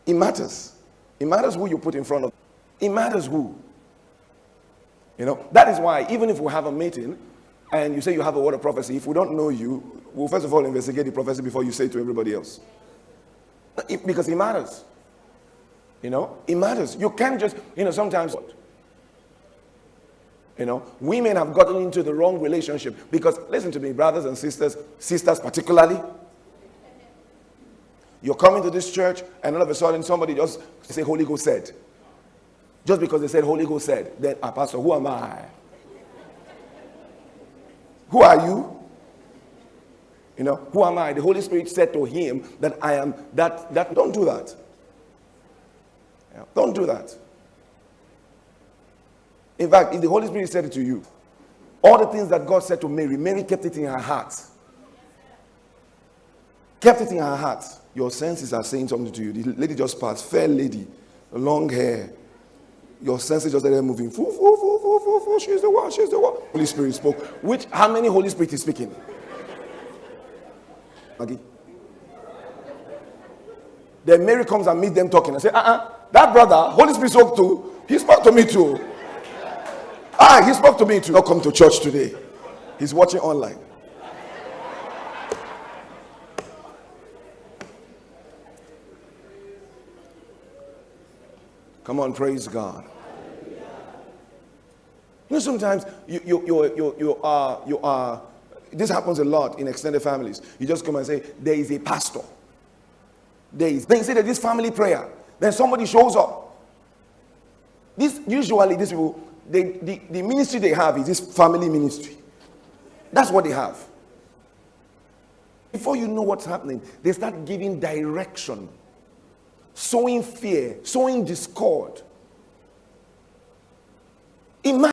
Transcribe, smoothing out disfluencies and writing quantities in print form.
It matters. It matters who you put in front of. It matters who. That is why even if we have a meeting and you say you have a word of prophecy, if we don't know you, we'll first of all investigate the prophecy before you say it to everybody else. Because it matters. It matters. You can't just, sometimes, women have gotten into the wrong relationship because, listen to me, brothers and sisters particularly, you're coming to this church and all of a sudden somebody just say Holy Ghost said. Just because they said Holy Ghost said, then, Pastor, who am I? Who are you? Who am I? The Holy Spirit said to him that I am that. Don't do that. Don't do that. In fact, if the Holy Spirit said it to you, all the things that God said to Mary, Mary kept it in her heart. Kept it in her heart. Your senses are saying something to you. The lady just passed, fair lady, long hair. Your senses just started moving. She's the one, she's the one. Holy Spirit spoke. How many Holy Spirit is speaking? Maggie. Then Mary comes and meets them talking and say, that brother, Holy Spirit spoke to. He spoke to me too. He spoke to me too. Not come to church today. He's watching online. Come on, praise God. Sometimes you are. This happens a lot in extended families. You just come and say, there is a pastor. Then you say that this family prayer. Then somebody shows up. Usually these people, the ministry they have is this family ministry. That's what they have. Before you know what's happening, they start giving direction, sowing fear, sowing discord. Imagine